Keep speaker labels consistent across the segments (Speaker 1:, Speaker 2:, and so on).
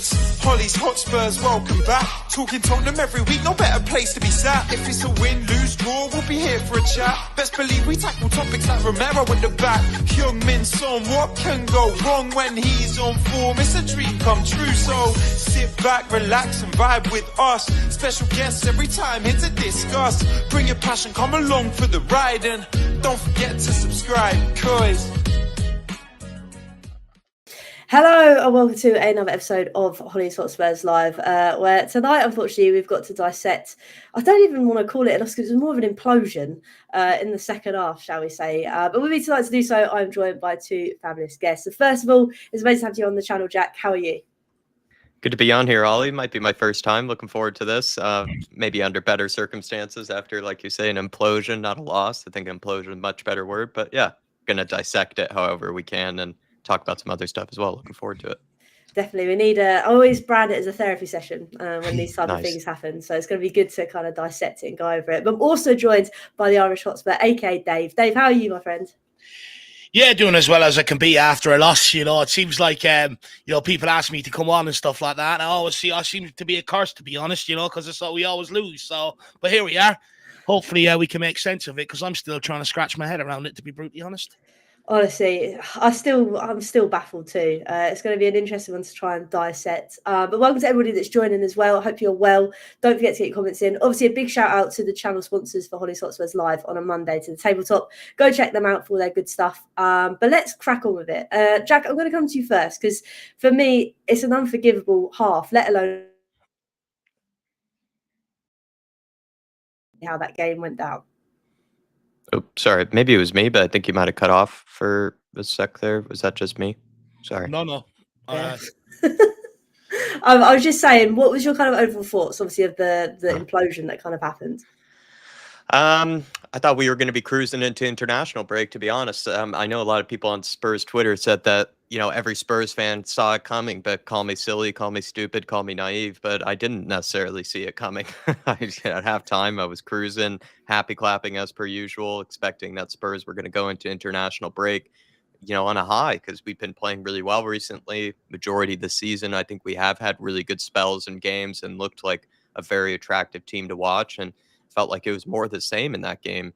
Speaker 1: It's Hollie's Hotspurs, welcome back. Talking Tottenham every week, no better place to be sat. If it's a win, lose, draw, we'll be here for a chat. Best believe we tackle topics like Romero in the back. Young Min Son, what can go wrong when he's on form? It's a dream come true, so sit back, relax and vibe with us. Special guests every time here to discuss. Bring your passion, come along for the ride, and don't forget to subscribe, cause...
Speaker 2: Hello and welcome to another episode of Hollie's Hotspurs Live, where tonight, unfortunately, we've got to dissect, I don't even want to call it a loss because it was more of an implosion in the second half, shall we say. But with me tonight to do so, I'm joined by two fabulous guests. So first of all, it's amazing to have you on the channel, Jack. How are you?
Speaker 3: Good to be on here, Ollie. Might be my first time. Looking forward to this. Maybe under better circumstances after, like you say, an implosion, not a loss. I think implosion is a much better word. But yeah, going to dissect it however we can and talk about some other stuff as well. Looking forward to it.
Speaker 2: Definitely. We need I always brand it as a therapy session when these type
Speaker 3: Nice.
Speaker 2: of things happen. So it's going to be good to kind of dissect it and go over it. But I'm also joined by the Irish Hotspur, aka Dave. Dave, how are you, my friend?
Speaker 4: Yeah, doing as well as I can be after a loss. You know, it seems like, people ask me to come on and stuff like that. And I seem to be a curse, to be honest, because it's what we always lose. So, but here we are. Hopefully we can make sense of it because I'm still trying to scratch my head around it, to be brutally honest.
Speaker 2: Honestly, I'm still baffled too. It's going to be an interesting one to try and dissect. But welcome to everybody that's joining as well. I hope you're well. Don't forget to get your comments in. Obviously, a big shout out to the channel sponsors for Hollie's Hotspurs Live on a Monday, to the Tabletop. Go check them out for all their good stuff. But let's crack on with it. Jack, I'm going to come to you first because for me, it's an unforgivable half, let alone how that game went down.
Speaker 3: Oh, sorry. Maybe it was me, but I think you might have cut off for a sec there. Was that just me? Sorry.
Speaker 4: No.
Speaker 2: Yeah. I was just saying, what was your kind of overall thoughts, obviously, of the implosion that kind of happened?
Speaker 3: I thought we were going to be cruising into international break, to be honest. I know a lot of people on Spurs Twitter said that, every Spurs fan saw it coming, but call me silly, call me stupid, call me naive, but I didn't necessarily see it coming. At halftime, I was cruising, happy clapping as per usual, expecting that Spurs were going to go into international break, on a high, because we've been playing really well recently. Majority of the season, I think we have had really good spells and games and looked like a very attractive team to watch, and felt like it was more the same in that game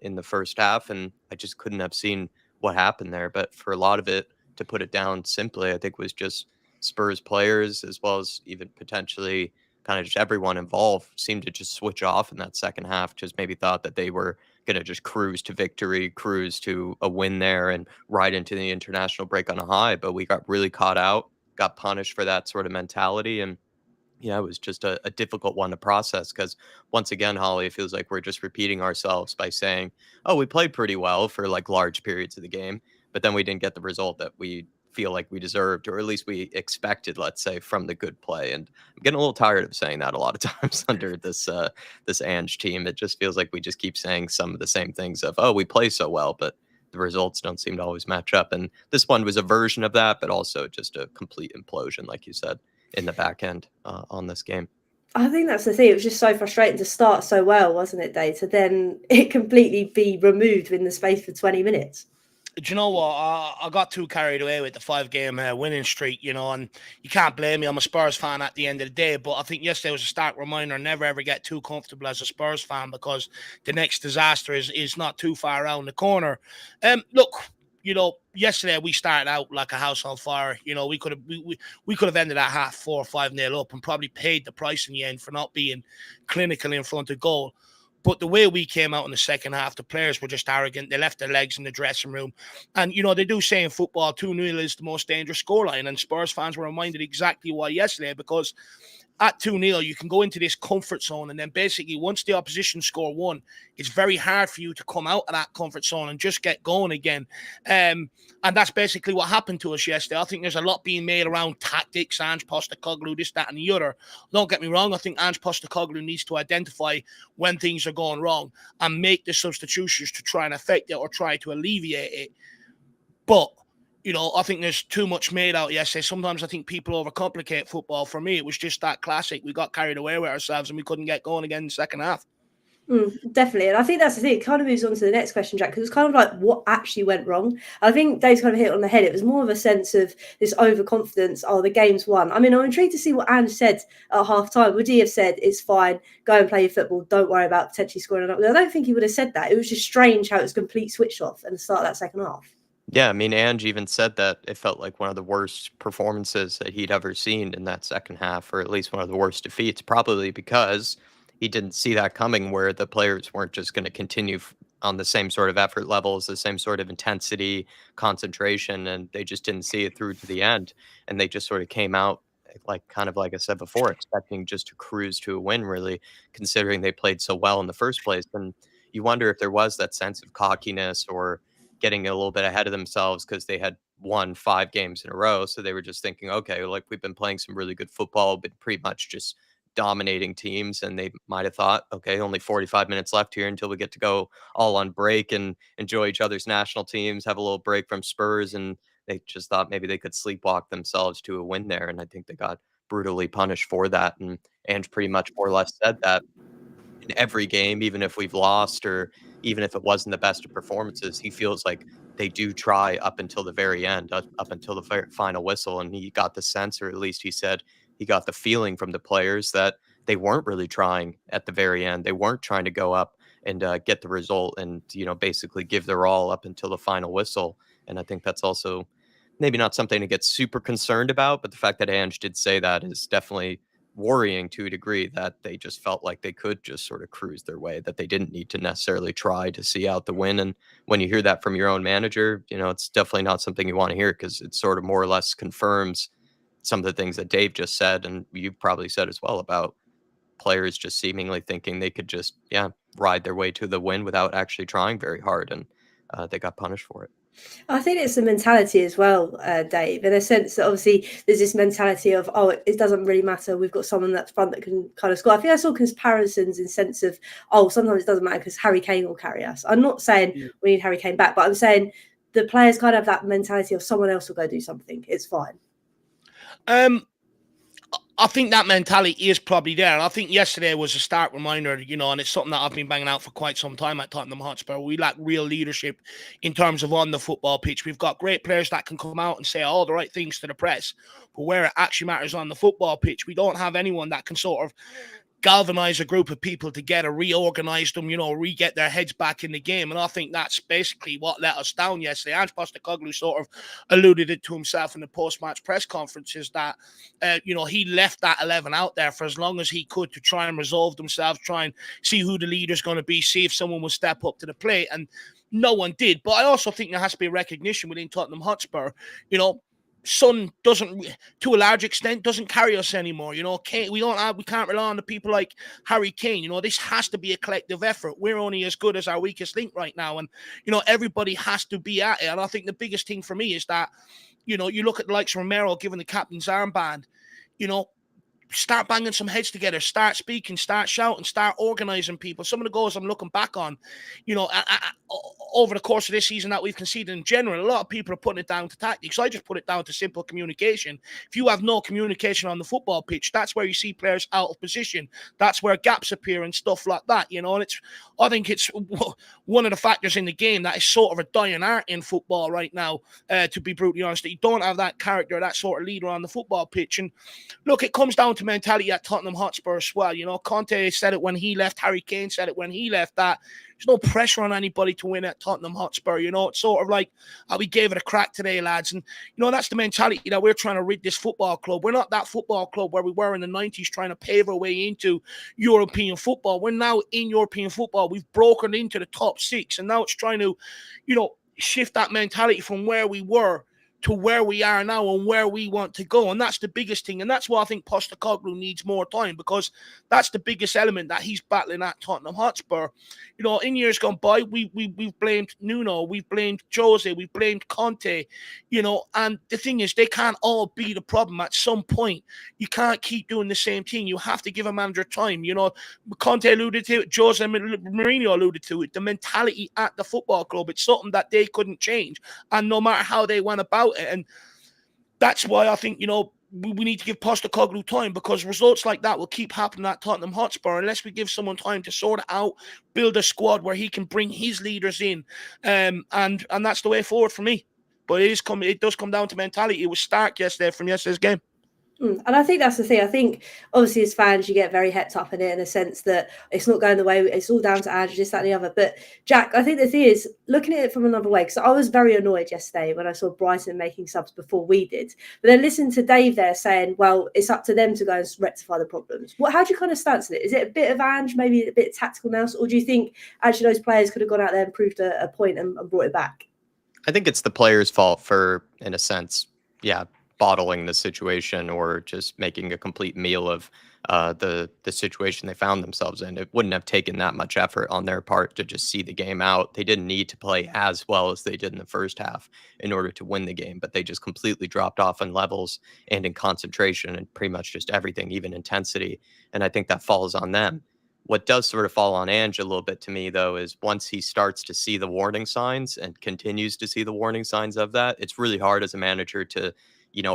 Speaker 3: in the first half, and I just couldn't have seen what happened there. But for a lot of it, to put it down simply, I think was just Spurs players, as well as even potentially kind of just everyone involved, seemed to just switch off in that second half, just maybe thought that they were going to just cruise to victory, cruise to a win there, and ride into the international break on a high. But we got really caught out, got punished for that sort of mentality, and yeah, it was just a difficult one to process because, once again, Holly, it feels like we're just repeating ourselves by saying, oh, we played pretty well for like large periods of the game, but then we didn't get the result that we feel like we deserved, or at least we expected, let's say, from the good play. And I'm getting a little tired of saying that a lot of times under this Ange team. It just feels like we just keep saying some of the same things of, oh, we play so well, but the results don't seem to always match up. And this one was a version of that, but also just a complete implosion, like you said, in the back end on this game.
Speaker 2: I think that's the thing. It was just so frustrating to start so well, wasn't it, Dave? To then it completely be removed in the space for 20 minutes.
Speaker 4: Do you know what? I got too carried away with the 5-game winning streak, and you can't blame me. I'm a Spurs fan at the end of the day, but I think yesterday was a stark reminder: never ever get too comfortable as a Spurs fan, because the next disaster is not too far around the corner. Look, yesterday we started out like a house on fire. We could have ended at half 4 or 5-0 up and probably paid the price in the end for not being clinical in front of goal. But the way we came out in the second half, the players were just arrogant. They left their legs in the dressing room. And, they do say in football, 2-0 is the most dangerous scoreline. And Spurs fans were reminded exactly why yesterday, because at 2-0, you can go into this comfort zone, and then basically once the opposition score one, it's very hard for you to come out of that comfort zone and just get going again. And that's basically what happened to us yesterday. I think there's a lot being made around tactics, Ange Postecoglou, this, that, and the other. Don't get me wrong. I think Ange Postecoglou needs to identify when things are going wrong and make the substitutions to try and affect it or try to alleviate it. But I think there's too much made out yesterday. Sometimes I think people overcomplicate football. For me, it was just that classic. We got carried away with ourselves and we couldn't get going again in the second half.
Speaker 2: Definitely. And I think that's the thing. It kind of moves on to the next question, Jack, because it's kind of like what actually went wrong. I think Dave's kind of hit it on the head. It was more of a sense of this overconfidence. Oh, the game's won. I mean, I'm intrigued to see what Ange said at half time. Would he have said, it's fine, go and play your football, don't worry about potentially scoring another? I don't think he would have said that. It was just strange how it was complete switch off at the start of that second half.
Speaker 3: Yeah, I mean, Ange even said that it felt like one of the worst performances that he'd ever seen in that second half, or at least one of the worst defeats, probably because he didn't see that coming, where the players weren't just going to continue on the same sort of effort levels, the same sort of intensity, concentration, and they just didn't see it through to the end. And they just sort of came out, like kind of like I said before, expecting just to cruise to a win, really, considering they played so well in the first place. And you wonder if there was that sense of cockiness or getting a little bit ahead of themselves because they had won 5 games in a row. So they were just thinking, okay, like we've been playing some really good football, but pretty much just dominating teams. And they might have thought, okay, only 45 minutes left here until we get to go all on break and enjoy each other's national teams, have a little break from Spurs. And they just thought maybe they could sleepwalk themselves to a win there. And I think they got brutally punished for that. And Ange pretty much more or less said that in every game, even if we've lost or even if it wasn't the best of performances, he feels like they do try up until the very end, up until the final whistle. And he got the sense, or at least he said he got the feeling from the players that they weren't really trying at the very end. They weren't trying to go up and get the result and, basically give their all up until the final whistle. And I think that's also maybe not something to get super concerned about, but the fact that Ange did say that is definitely worrying to a degree, that they just felt like they could just sort of cruise their way, that they didn't need to necessarily try to see out the win. And when you hear that from your own manager, it's definitely not something you want to hear, because it sort of more or less confirms some of the things that Dave just said, and you probably said as well, about players just seemingly thinking they could just, ride their way to the win without actually trying very hard. And they got punished for it.
Speaker 2: I think it's a mentality as well, Dave, in a sense that obviously there's this mentality of, it doesn't really matter. We've got someone that's front that can kind of score. I think I saw comparisons in sense of, sometimes it doesn't matter because Harry Kane will carry us. I'm not saying we need Harry Kane back, but I'm saying the players kind of have that mentality of someone else will go do something. It's fine.
Speaker 4: I think that mentality is probably there. And I think yesterday was a stark reminder, and it's something that I've been banging out for quite some time at Tottenham Hotspur. We lack real leadership in terms of on the football pitch. We've got great players that can come out and say all the right things to the press, but where it actually matters on the football pitch, we don't have anyone that can sort of galvanize a group of people together, reorganize them, re-get their heads back in the game. And I think that's basically what let us down yesterday. Ange Postecoglou sort of alluded it to himself in the post-match press conferences that, he left that 11 out there for as long as he could to try and resolve themselves, try and see who the leader's going to be, see if someone will step up to the plate. And no one did. But I also think there has to be a recognition within Tottenham Hotspur, Son doesn't, to a large extent, doesn't carry us anymore. We can't rely on the people like Harry Kane. This has to be a collective effort. We're only as good as our weakest link right now, and everybody has to be at it. And I think the biggest thing for me is that, you look at the likes of Romero giving the captain's armband. Start banging some heads together, start speaking, start shouting, start organising people. Some of the goals I'm looking back on, over the course of this season that we've conceded in general, a lot of people are putting it down to tactics. I just put it down to simple communication. If you have no communication on the football pitch, that's where you see players out of position. That's where gaps appear and stuff like that, and I think it's one of the factors in the game that is sort of a dying art in football right now, to be brutally honest. You don't have that character, that sort of leader on the football pitch. And look, it comes down to mentality at Tottenham Hotspur as well. Conte said it when he left, Harry Kane said it when he left, that there's no pressure on anybody to win at Tottenham Hotspur. It's sort of like, we gave it a crack today, lads. And that's the mentality that we're trying to rid this football club. We're not that football club where we were in the 90s trying to pave our way into European football. We're now in European football. We've broken into the top 6, and now it's trying to shift that mentality from where we were to where we are now and where we want to go. And that's the biggest thing. And that's why I think Postecoglou needs more time, because that's the biggest element that he's battling at Tottenham Hotspur. In years gone by, we've blamed Nuno, we've blamed Jose, we've blamed Conte, and the thing is, they can't all be the problem at some point. You can't keep doing the same thing. You have to give a manager time. Conte alluded to it, Jose Mourinho alluded to it, the mentality at the football club. It's something that they couldn't change. And no matter how they went about it. And that's why I think, we need to give Postecoglou time, because results like that will keep happening at Tottenham Hotspur unless we give someone time to sort it out, build a squad where he can bring his leaders in, and that's the way forward for me. But it does come down to mentality. It was stark yesterday from yesterday's game.
Speaker 2: And I think that's the thing. I think obviously as fans you get very hepped up in it in a sense that it's not going the way, it's all down to Ange, this, that and the other. But Jack, I think the thing is looking at it from another way, because I was very annoyed yesterday when I saw Brighton making subs before we did. But then listen to Dave there saying, well, it's up to them to go and rectify the problems. How do you kind of stance it? Is it a bit of Ange, maybe a bit of tactical nous, or do you think actually those players could have gone out there and proved a point and brought it back?
Speaker 3: I think it's the players' fault for, in a sense, bottling the situation or just making a complete meal of the situation they found themselves in. It wouldn't have taken that much effort on their part to just see the game out. They didn't need to play as well as they did in the first half in order to win the game, but they just completely dropped off in levels and in concentration and pretty much just everything, even intensity. And I think that falls on them. What does sort of fall on Ange a little bit to me, though, is once he starts to see the warning signs and continues to see the warning signs of that, it's really hard as a manager to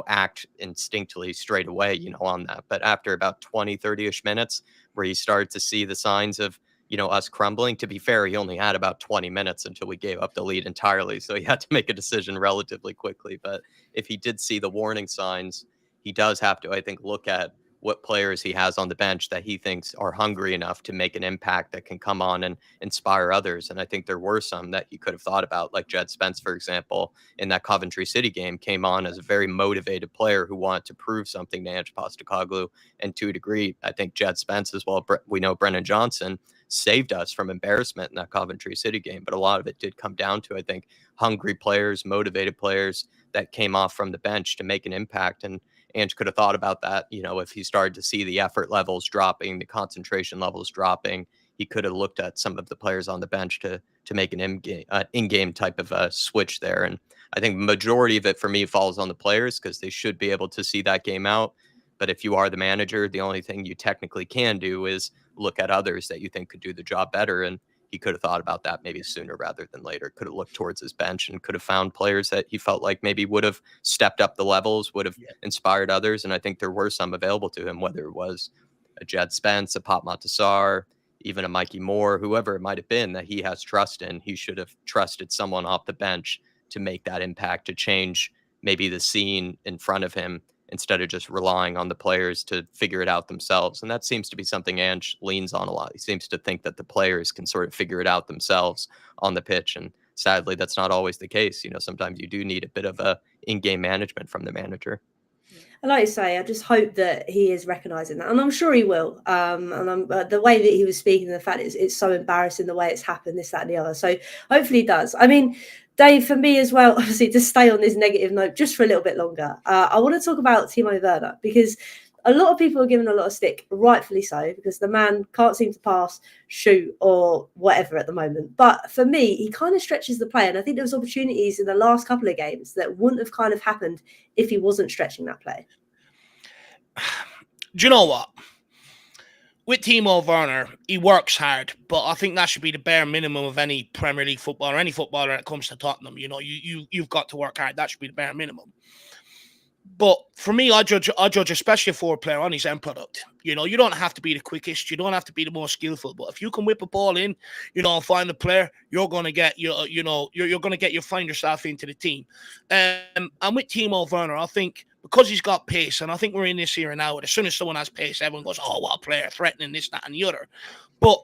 Speaker 3: act instinctively straight away, on that. But after about 20, 30-ish minutes where he started to see the signs of, us crumbling, to be fair, he only had about 20 minutes until we gave up the lead entirely. So he had to make a decision relatively quickly. But if he did see the warning signs, he does have to, I think, look at what players he has on the bench that he thinks are hungry enough to make an impact that can come on and inspire others. And I think there were some that he could have thought about, like Jed Spence, for example, in that Coventry City game, came on as a very motivated player who wanted to prove something to Ange Postecoglou. And to a degree, I think Jed Spence as well, we know Brennan Johnson saved us from embarrassment in that Coventry City game. But a lot of it did come down to, I think, hungry players, motivated players that came off from the bench to make an impact. And Ange could have thought about that, if he started to see the effort levels dropping, the concentration levels dropping, he could have looked at some of the players on the bench to make an in-game type of a switch there. And I think the majority of it for me falls on the players because they should be able to see that game out. But if you are the manager, the only thing you technically can do is look at others that you think could do the job better. And he could have thought about that maybe sooner rather than later, could have looked towards his bench and could have found players that he felt like maybe would have stepped up the levels, would have inspired others. And I think there were some available to him, whether it was a Jed Spence, a Pop Montassar, even a Mikey Moore, whoever it might have been that he has trust in. He should have trusted someone off the bench to make that impact, to change maybe the scene in front of him, instead of just relying on the players to figure it out themselves. And that seems to be something Ange leans on a lot. He seems to think that the players can sort of figure it out themselves on the pitch. And sadly, that's not always the case. Sometimes you do need a bit of a in-game management from the manager.
Speaker 2: And like you say, I just hope that he is recognising that, and I'm sure he will. And the way that he was speaking, the fact it's so embarrassing the way it's happened, this, that, and the other. So hopefully he does. I mean, Dave, for me as well, obviously, to stay on this negative note just for a little bit longer, I want to talk about Timo Werner, because a lot of people are giving a lot of stick, rightfully so, because the man can't seem to pass, shoot, or whatever at the moment. But for me, he kind of stretches the play, and I think there was opportunities in the last couple of games that wouldn't have kind of happened if he wasn't stretching that play.
Speaker 4: Do you know what? With Timo Werner, he works hard, but I think that should be the bare minimum of any Premier League footballer, any footballer that comes to Tottenham. You've got to work hard. That should be the bare minimum. But for me, I judge especially a forward player on his end product. You don't have to be the quickest, you don't have to be the most skillful, but if you can whip a ball in, and find a player, you're going to get you'll find yourself into the team. And with Timo Werner, I think, because he's got pace, and I think we're in this era now where as soon as someone has pace, everyone goes, oh, what a player, threatening this, that, and the other. But,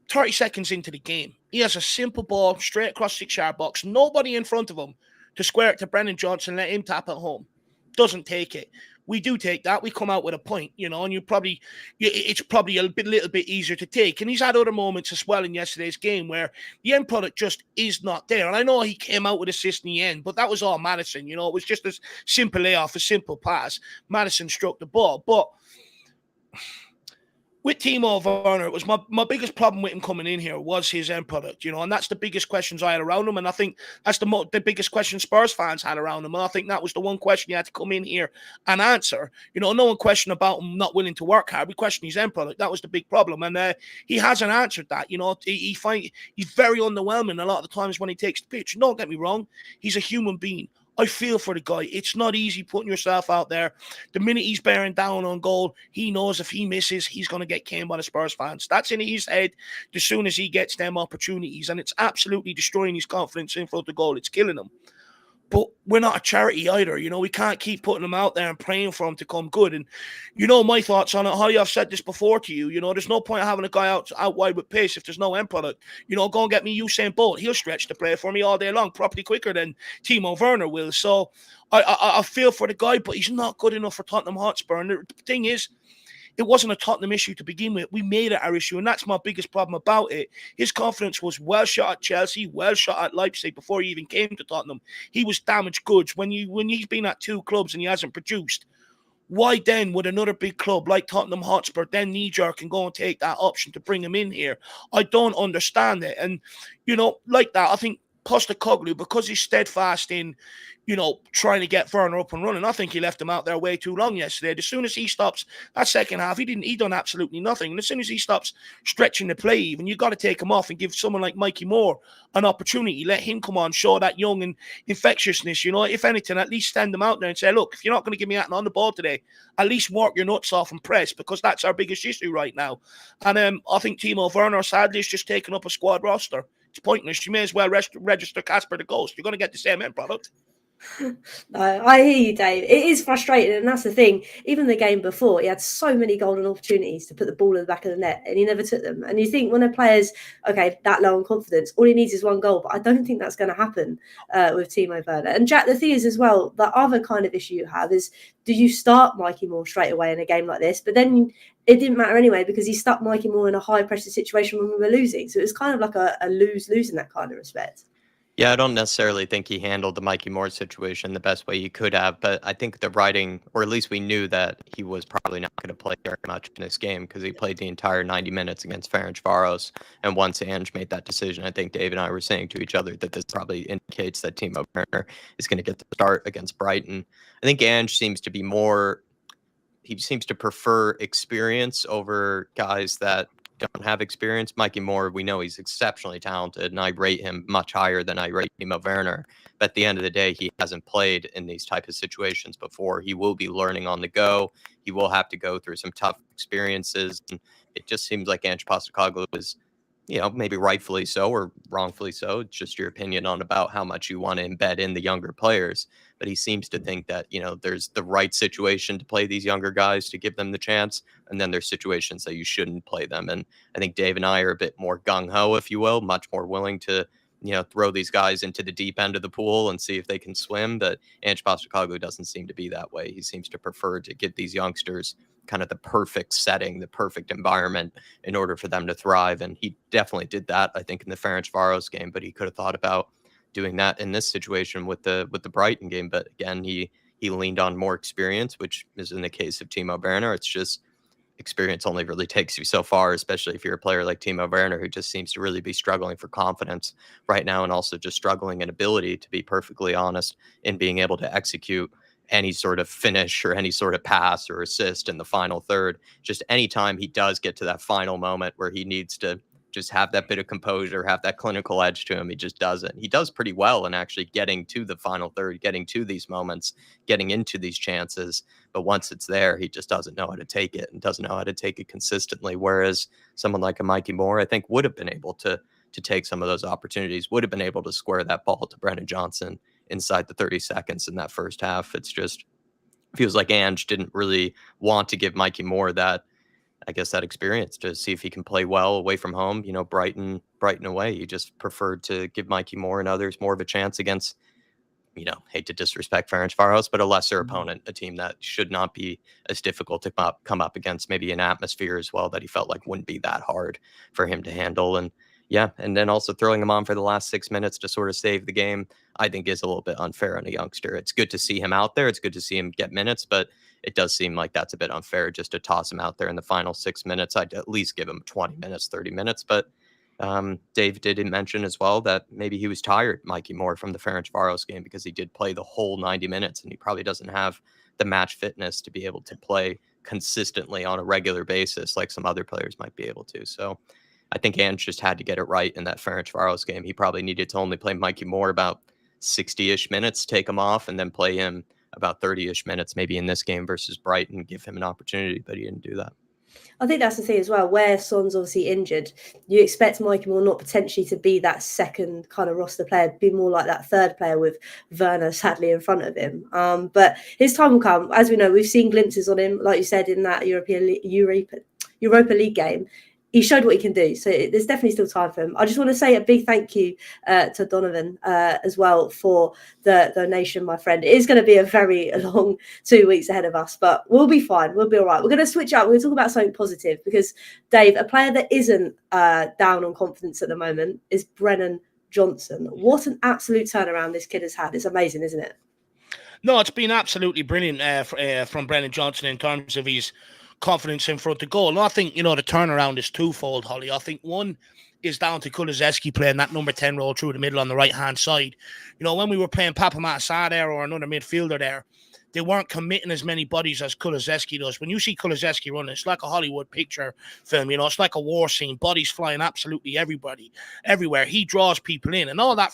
Speaker 4: 30 seconds into the game, he has a simple ball straight across 6-yard box, nobody in front of him to square it to Brennan Johnson, let him tap it home. Doesn't take it. We do take that. We come out with a point, and it's probably a little bit easier to take. And he's had other moments as well in yesterday's game where the end product just is not there. And I know he came out with assist in the end, but that was all Madison. It was just a simple layoff, a simple pass. Madison struck the ball. But with Timo Werner, it was my biggest problem with him coming in here was his end product, and that's the biggest questions I had around him, and I think that's the biggest question Spurs fans had around him, and I think that was the one question you had to come in here and answer. No one questioned about him not willing to work hard. We questioned his end product. That was the big problem, and he hasn't answered that. He's very underwhelming a lot of the times when he takes the pitch. Don't get me wrong, he's a human being. I feel for the guy. It's not easy putting yourself out there. The minute he's bearing down on goal, he knows if he misses, he's going to get caned by the Spurs fans. That's in his head as soon as he gets them opportunities, and it's absolutely destroying his confidence in front of goal. It's killing him. But we're not a charity either. We can't keep putting them out there and praying for him to come good. And my thoughts on it, Hollie, I've said this before to you. There's no point having a guy out wide with pace if there's no end product. Go and get me Usain Bolt. He'll stretch the play for me all day long, probably quicker than Timo Werner will. So I feel for the guy, but he's not good enough for Tottenham Hotspur. And the thing is, it wasn't a Tottenham issue to begin with. We made it our issue, and that's my biggest problem about it. His confidence was well shot at Chelsea, well shot at Leipzig before he even came to Tottenham. He was damaged goods. When he's been at 2 clubs and he hasn't produced, why then would another big club like Tottenham Hotspur then knee-jerk and go and take that option to bring him in here? I don't understand it. And, like that, I think Postecoglou, because he's steadfast in, trying to get Werner up and running, I think he left him out there way too long yesterday. As soon as he stops that second half, he done absolutely nothing. And as soon as he stops stretching the play, even, you got to take him off and give someone like Mikey Moore an opportunity. Let him come on, show that young and infectiousness. If anything, at least stand him out there and say, look, if you're not going to give me anything on the ball today, at least work your nuts off and press, because that's our biggest issue right now. And I think Timo Werner, sadly, is just taking up a squad roster. It's pointless. You may as well register Casper the Ghost. You're going to get the same end product.
Speaker 2: No, I hear you, Dave. It is frustrating, and that's the thing. Even the game before, he had so many golden opportunities to put the ball in the back of the net, and he never took them. And you think when a player's that low on confidence, all he needs is 1 goal. But I don't think that's going to happen with Timo Werner. And Jack, the thing is as well, the other kind of issue you have is, do you start Mikey Moore straight away in a game like this? But then it didn't matter anyway, because he stuck Mikey Moore in a high pressure situation when we were losing. So it was kind of like a lose-lose in that kind of respect.
Speaker 3: Yeah, I don't necessarily think he handled the Mikey Moore situation the best way he could have, but I think the writing, or at least we knew that he was probably not going to play very much in this game, because he played the entire 90 minutes against Ferencváros. And once Ange made that decision, I think Dave and I were saying to each other that this probably indicates that Timo Werner is going to get the start against Brighton. I think Ange seems to be he seems to prefer experience over guys that don't have experience. Mikey Moore, we know he's exceptionally talented, and I rate him much higher than I rate Timo Werner. But at the end of the day, he hasn't played in these type of situations before. He will be learning on the go. He will have to go through some tough experiences. And it just seems like Ange Postecoglou is, maybe rightfully so or wrongfully so. It's just your opinion on about how much you want to embed in the younger players. But he seems to think that, there's the right situation to play these younger guys to give them the chance. And then there's situations that you shouldn't play them. And I think Dave and I are a bit more gung-ho, if you will, much more willing to, throw these guys into the deep end of the pool and see if they can swim. But Ange Postecoglou doesn't seem to be that way. He seems to prefer to give these youngsters kind of the perfect setting, the perfect environment in order for them to thrive. And he definitely did that, I think, in the Ferencváros game, but he could have thought about doing that in this situation with the Brighton game. But again, he leaned on more experience, which is in the case of Timo Werner. It's just experience only really takes you so far, especially if you're a player like Timo Werner, who just seems to really be struggling for confidence right now, and also just struggling in ability, to be perfectly honest, in being able to execute any sort of finish or any sort of pass or assist in the final third. Just anytime he does get to that final moment where he needs to just have that bit of composure, have that clinical edge to him, he just doesn't. He does pretty well in actually getting to the final third, getting to these moments, getting into these chances. But once it's there, he just doesn't know how to take it, and doesn't know how to take it consistently. Whereas someone like a Mikey Moore, I think, would have been able to take some of those opportunities, would have been able to square that ball to Brennan Johnson inside the 30 seconds in that first half. It's just feels like Ange didn't really want to give Mikey Moore that experience to see if he can play well away from home. Brighton away. He just preferred to give Mikey Moore and others more of a chance against, hate to disrespect Ferencváros, but a lesser opponent, a team that should not be as difficult to come up against, maybe an atmosphere as well that he felt like wouldn't be that hard for him to handle. And then also throwing him on for the last 6 minutes to sort of save the game, I think is a little bit unfair on a youngster. It's good to see him out there. It's good to see him get minutes, but it does seem like that's a bit unfair just to toss him out there in the final 6 minutes. I'd at least give him 20 minutes, 30 minutes. But Dave did mention as well that maybe he was tired, Mikey Moore, from the Ferencváros game, because he did play the whole 90 minutes and he probably doesn't have the match fitness to be able to play consistently on a regular basis like some other players might be able to. So I think Ange just had to get it right in that Ferencváros game. He probably needed to only play Mikey Moore about 60-ish minutes, take him off, and then play him about 30-ish minutes, maybe in this game versus Brighton, give him an opportunity, but he didn't do that.
Speaker 2: I think that's the thing as well, where Son's obviously injured, you expect Mikey Moore not potentially to be that second kind of roster player, be more like that third player with Werner sadly in front of him. But his time will come. As we know, we've seen glimpses on him, like you said, in that Europa League game. He showed what he can do. So there's definitely still time for him. I just want to say a big thank you to Donovan as well for the donation, my friend. It is going to be a very long 2 weeks ahead of us, but we'll be fine. We'll be all right. We're going to switch up. We're going to talk about something positive because, Dave, a player that isn't down on confidence at the moment is Brennan Johnson. What an absolute turnaround this kid has had. It's amazing, isn't it?
Speaker 4: No, it's been absolutely brilliant from Brennan Johnson in terms of his confidence in front of goal. And I think, the turnaround is twofold, Hollie. I think one is down to Kulusevski playing that number 10 role through the middle on the right-hand side. When we were playing Papa Matasar there or another midfielder there, they weren't committing as many bodies as Kulusevski does. When you see Kulusevski running, it's like a Hollywood picture film, it's like a war scene, bodies flying absolutely everywhere. He draws people in, and all that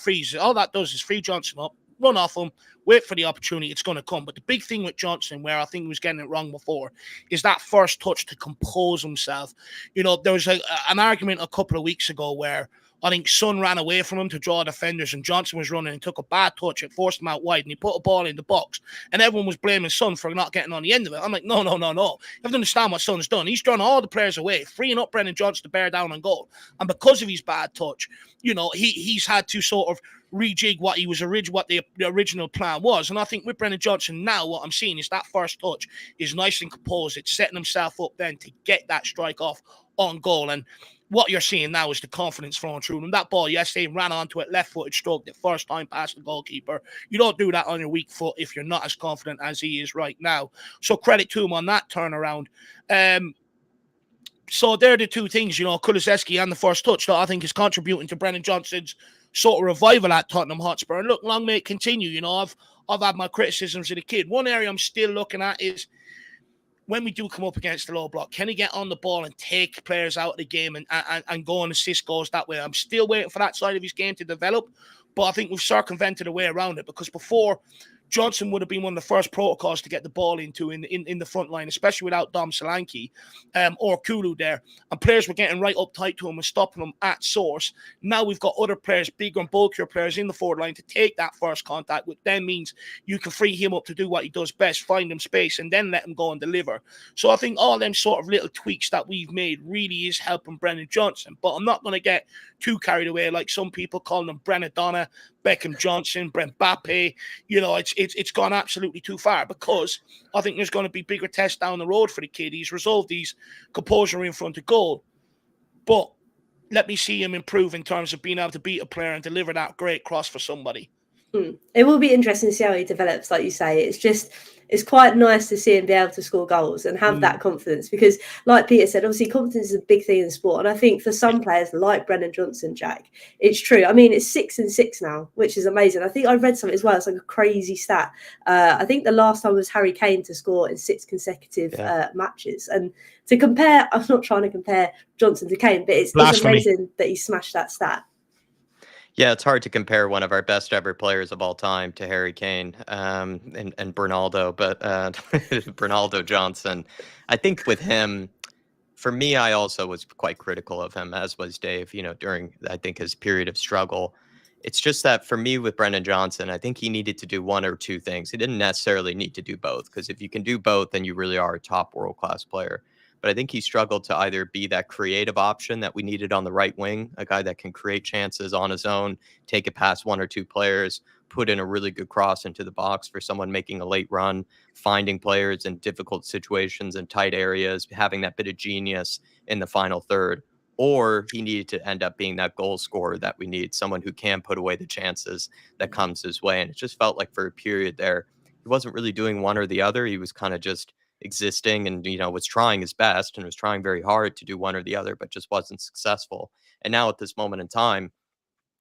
Speaker 4: does is free Johnson up, run off him, wait for the opportunity, it's going to come. But the big thing with Johnson, where I think he was getting it wrong before, is that first touch to compose himself. There was an argument a couple of weeks ago where I think Son ran away from him to draw defenders, and Johnson was running and took a bad touch. It forced him out wide, and he put a ball in the box. And everyone was blaming Son for not getting on the end of it. I'm like, no. You have to understand what Son's done. He's drawn all the players away, freeing up Brennan Johnson to bear down on goal. And because of his bad touch, he's had to sort of rejig what the original plan was. And I think with Brennan Johnson now, what I'm seeing is that first touch is nice and composed. It's setting himself up then to get that strike off on goal. And what you're seeing now is the confidence flowing through him. That ball yesterday, ran onto it, left-footed stroke, the first time past the goalkeeper. You don't do that on your weak foot if you're not as confident as he is right now. So credit to him on that turnaround. So they're the two things, Kulusevski and the first touch that I think is contributing to Brennan Johnson's sort of revival at Tottenham Hotspur. And look, long may it continue. I've had my criticisms of the kid. One area I'm still looking at is when we do come up against the low block, can he get on the ball and take players out of the game and go and assist goals that way? I'm still waiting for that side of his game to develop, but I think we've circumvented a way around it, because before, Johnson would have been one of the first protocols to get the ball into in the front line, especially without Dom Solanke or Kulu there. And players were getting right up tight to him and stopping him at source. Now we've got other players, bigger and bulkier players in the forward line to take that first contact, which then means you can free him up to do what he does best, find him space, and then let him go and deliver. So I think all them sort of little tweaks that we've made really is helping Brennan Johnson. But I'm not going to get too carried away, like some people calling him Brennadonna, Beckham Johnson, Brent Bappe. It's gone absolutely too far, because I think there's going to be bigger tests down the road for the kid. He's resolved his composure in front of goal, but let me see him improve in terms of being able to beat a player and deliver that great cross for somebody.
Speaker 2: It will be interesting to see how he develops, like you say. It's quite nice to see him be able to score goals and have that confidence, because like Peter said, obviously confidence is a big thing in sport. And I think for some players like Brennan Johnson, Jack, it's true. I mean, it's 6 and 6 now, which is amazing. I think I read something as well. It's like a crazy stat. I think the last time was Harry Kane to score in 6 consecutive matches. And to compare, I'm not trying to compare Johnson to Kane, but it's amazing that he smashed that stat.
Speaker 3: Yeah, it's hard to compare one of our best ever players of all time to Harry Kane and Bernaldo, but Bernaldo Johnson. I think with him, for me, I also was quite critical of him, as was Dave, during, I think, his period of struggle. It's just that for me with Brennan Johnson, I think he needed to do one or two things. He didn't necessarily need to do both, because if you can do both, then you really are a top world-class player. But I think he struggled to either be that creative option that we needed on the right wing, a guy that can create chances on his own, take it past one or two players, put in a really good cross into the box for someone making a late run, finding players in difficult situations and tight areas, having that bit of genius in the final third. Or he needed to end up being that goal scorer that we need, someone who can put away the chances that comes his way. And it just felt like for a period there, he wasn't really doing one or the other. He was kind of just existing and, was trying his best and was trying very hard to do one or the other, but just wasn't successful. And now at this moment in time,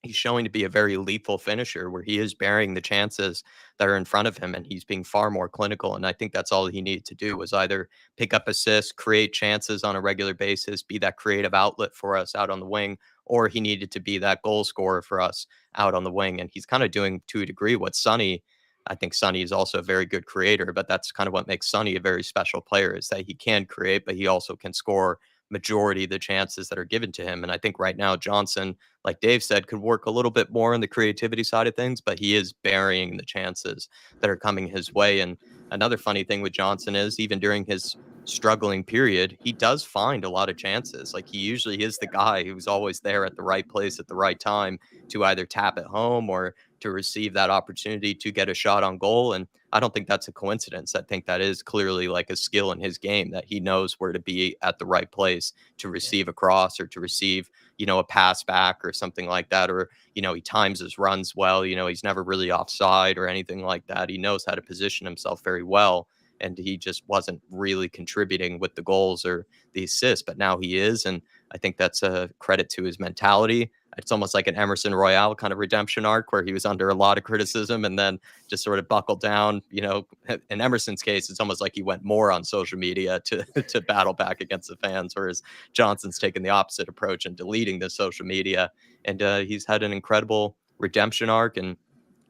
Speaker 3: he's showing to be a very lethal finisher where he is burying the chances that are in front of him, and he's being far more clinical. And I think that's all he needed to do was either pick up assists, create chances on a regular basis, be that creative outlet for us out on the wing, or he needed to be that goal scorer for us out on the wing. And he's kind of doing to a degree what Sonny, I think Sonny is also a very good creator, but that's kind of what makes Sonny a very special player is that he can create, but he also can score majority of the chances that are given to him. And I think right now Johnson, like Dave said, could work a little bit more on the creativity side of things, but he is burying the chances that are coming his way. And another funny thing with Johnson is even during his struggling period, he does find a lot of chances. Like he usually is the guy who's always there at the right place at the right time to either tap it home or to receive that opportunity to get a shot on goal. And I don't think that's a coincidence. I think that is clearly like a skill in his game that he knows where to be at the right place to receive a cross or to receive, a pass back or something like that. Or, he times his runs well, he's never really offside or anything like that. He knows how to position himself very well. And he just wasn't really contributing with the goals or the assists, but now he is. And I think that's a credit to his mentality. It's almost like an Emerson Royale kind of redemption arc where he was under a lot of criticism and then just sort of buckled down. In Emerson's case, it's almost like he went more on social media to battle back against the fans, whereas Johnson's taken the opposite approach and deleting the social media. And he's had an incredible redemption arc and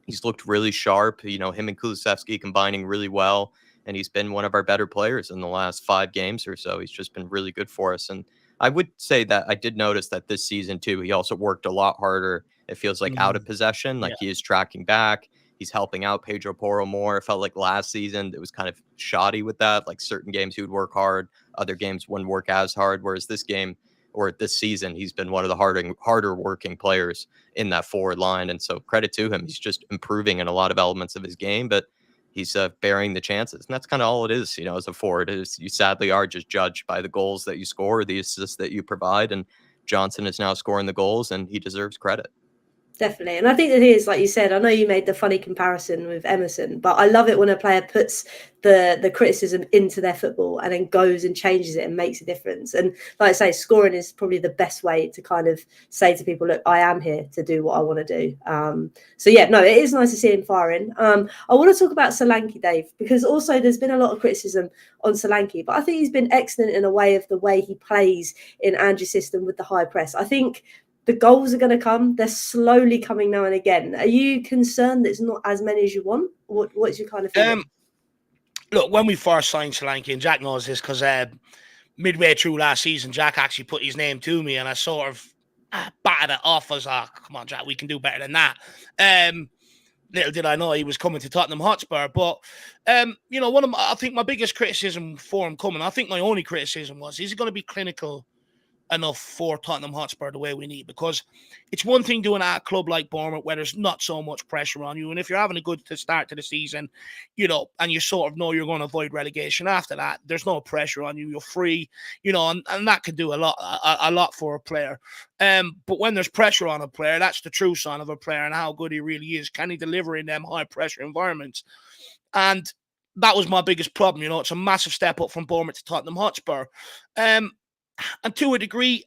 Speaker 3: he's looked really sharp. Him and Kulusevski combining really well. And he's been one of our better players in the last 5 games or so. He's just been really good for us. And I would say that I did notice that this season too, he also worked a lot harder. It feels like out of possession, like he is tracking back. He's helping out Pedro Porro more. It felt like last season it was kind of shoddy with that. Like certain games he would work hard, other games wouldn't work as hard. Whereas this game or this season, he's been one of the harder working players in that forward line. And so credit to him. He's just improving in a lot of elements of his game, but he's bearing the chances. And that's kind of all it is, as a forward. Is you sadly are just judged by the goals that you score, or the assists that you provide. And Johnson is now scoring the goals and he deserves credit.
Speaker 2: Definitely. And I think that is, like you said, I know you made the funny comparison with Emerson, but I love it when a player puts the criticism into their football and then goes and changes it and makes a difference. And like I say, scoring is probably the best way to kind of say to people, look, I am here to do what I want to do. It is nice to see him firing. I want to talk about Solanke, Dave, because also there's been a lot of criticism on Solanke, but I think he's been excellent in a way of the way he plays in Andrew's system with the high press. I think the goals are going to come. They're slowly coming now and again. Are you concerned that it's not as many as you want? What's your kind of feeling?
Speaker 4: Look, when we first signed Solanke, and Jack knows this because midway through last season, Jack actually put his name to me and I sort of batted it off as, come on, Jack, we can do better than that. Little did I know he was coming to Tottenham Hotspur. But, I think my biggest criticism for him coming, I think my only criticism was, is he going to be clinical enough for Tottenham Hotspur the way we need? Because it's one thing doing at a club like Bournemouth where there's not so much pressure on you, and if you're having a good start to the season, and you sort of know you're going to avoid relegation after that, there's no pressure on you, you're free, and that can do a lot for a player. But when there's pressure on a player, that's the true sign of a player and how good he really is. Can he deliver in them high pressure environments? And that was my biggest problem. It's a massive step up from Bournemouth to Tottenham Hotspur. And to a degree,